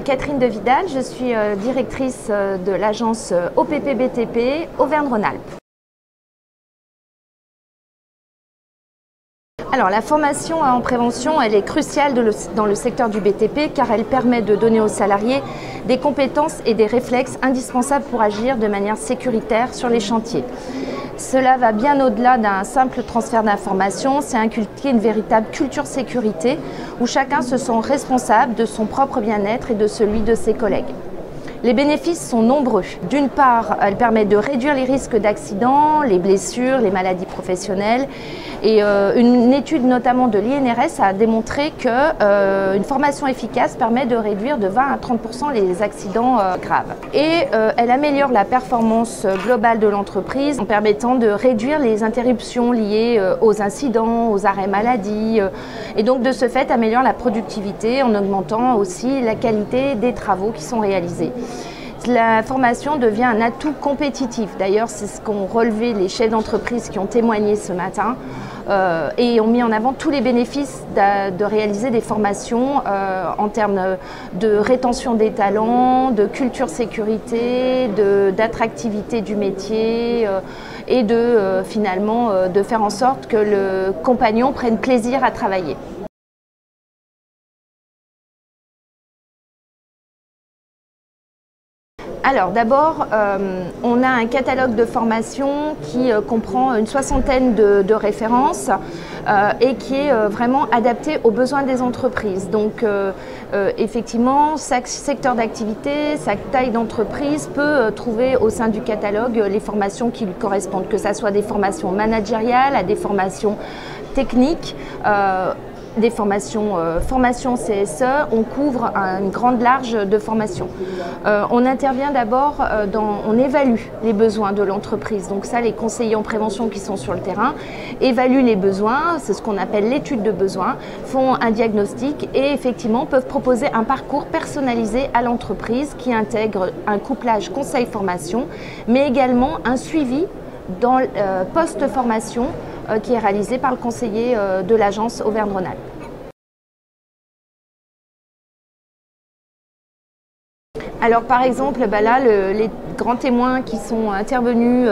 Catherine de Vidal, je suis directrice de l'agence OPP BTP Auvergne-Rhône-Alpes. Alors la formation en prévention, elle est cruciale dans le secteur du BTP car elle permet de donner aux salariés des compétences et des réflexes indispensables pour agir de manière sécuritaire sur les chantiers. Cela va bien au-delà d'un simple transfert d'informations, c'est inculquer une véritable culture sécurité où chacun se sent responsable de son propre bien-être et de celui de ses collègues. Les bénéfices sont nombreux. D'une part, elle permet de réduire les risques d'accidents, les blessures, les maladies professionnelles. Et une étude notamment de l'INRS a démontré qu'une formation efficace permet de réduire de 20 à 30% les accidents graves. Et elle améliore la performance globale de l'entreprise en permettant de réduire les interruptions liées aux incidents, aux arrêts maladie. Et donc de ce fait, améliore la productivité en augmentant aussi la qualité des travaux qui sont réalisés. La formation devient un atout compétitif. D'ailleurs, c'est ce qu'ont relevé les chefs d'entreprise qui ont témoigné ce matin et ont mis en avant tous les bénéfices de réaliser des formations en termes de rétention des talents, de culture sécurité, d'attractivité du métier et finalement de faire en sorte que le compagnon prenne plaisir à travailler. Alors d'abord, on a un catalogue de formation qui comprend une soixantaine de références et qui est vraiment adapté aux besoins des entreprises. Donc effectivement, chaque secteur d'activité, chaque taille d'entreprise peut trouver au sein du catalogue les formations qui lui correspondent, que ce soit des formations managériales, à des formations techniques, des formations CSE, on couvre une grande large de formations. On intervient d'abord, on évalue les besoins de l'entreprise. Donc ça, les conseillers en prévention qui sont sur le terrain évaluent les besoins, c'est ce qu'on appelle l'étude de besoins, font un diagnostic et effectivement peuvent proposer un parcours personnalisé à l'entreprise qui intègre un couplage conseil-formation, mais également un suivi dans post-formation qui est réalisé par le conseiller de l'agence Auvergne-Rhône-Alpes. Alors par exemple, là, les grands témoins qui sont intervenus,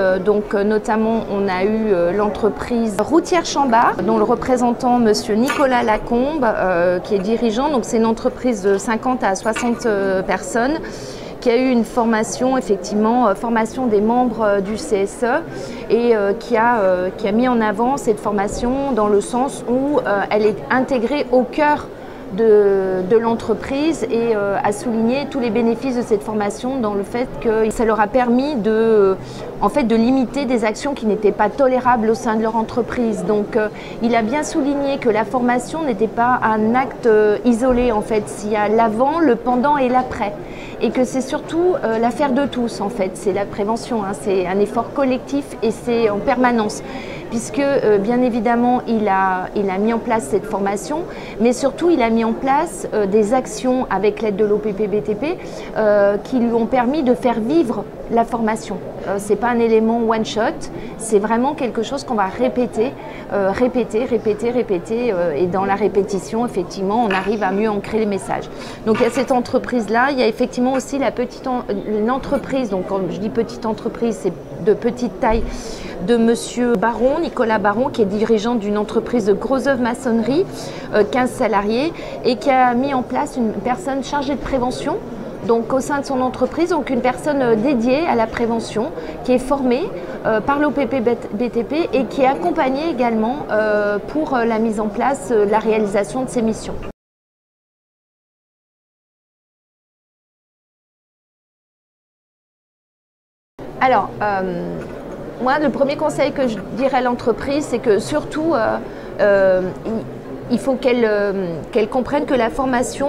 notamment on a eu l'entreprise Routière Chambard, dont le représentant monsieur Nicolas Lacombe, qui est dirigeant, donc c'est une entreprise de 50 à 60 personnes, qui a eu une formation, effectivement, formation des membres du CSE et qui a mis en avant cette formation dans le sens où elle est intégrée au cœur de l'entreprise et a souligné tous les bénéfices de cette formation dans le fait que ça leur a permis de limiter des actions qui n'étaient pas tolérables au sein de leur entreprise. Donc il a bien souligné que la formation n'était pas un acte isolé en fait, il y a l'avant, le pendant et l'après. Et que c'est surtout l'affaire de tous en fait, c'est la prévention, hein, c'est un effort collectif et c'est en permanence. Puisque bien évidemment il a mis en place cette formation, mais surtout il a mis en place des actions avec l'aide de l'OPP BTP qui lui ont permis de faire vivre la formation. Ce n'est pas un élément one shot, c'est vraiment quelque chose qu'on va répéter, et dans la répétition effectivement on arrive à mieux ancrer les messages. Donc il y a cette entreprise là, il y a effectivement aussi une entreprise, donc quand je dis petite entreprise c'est de petite taille, de monsieur Baron, Nicolas Baron, qui est dirigeant d'une entreprise de gros œuvres maçonnerie, 15 salariés, et qui a mis en place une personne chargée de prévention, donc au sein de son entreprise, donc une personne dédiée à la prévention, qui est formée par l'OPP BTP et qui est accompagnée également pour la mise en place, la réalisation de ses missions. Alors, moi, le premier conseil que je dirais à l'entreprise, c'est que surtout, il faut qu'elle comprenne que la formation,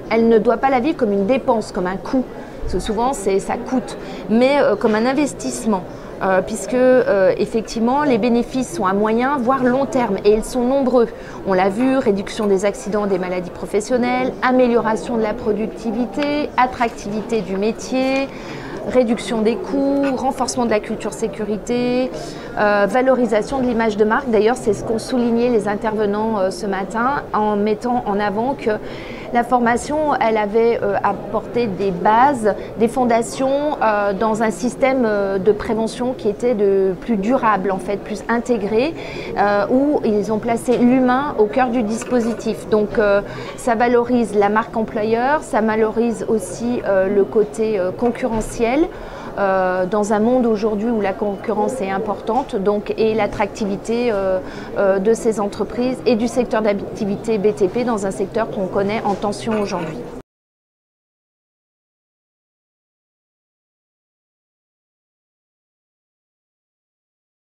elle ne doit pas la vivre comme une dépense, comme un coût. Parce que souvent, ça coûte, mais comme un investissement. Puisque effectivement les bénéfices sont à moyen voire long terme et ils sont nombreux. On l'a vu, réduction des accidents, des maladies professionnelles, amélioration de la productivité, attractivité du métier, réduction des coûts, renforcement de la culture sécurité, valorisation de l'image de marque. D'ailleurs, c'est ce qu'ont souligné les intervenants ce matin en mettant en avant que La formation, elle avait apporté des bases, des fondations dans un système de prévention qui était plus durable, en fait, plus intégré, où ils ont placé l'humain au cœur du dispositif. Donc ça valorise la marque employeur, ça valorise aussi le côté concurrentiel. Dans un monde aujourd'hui où la concurrence est importante et l'attractivité de ces entreprises et du secteur d'activité BTP dans un secteur qu'on connaît en tension aujourd'hui.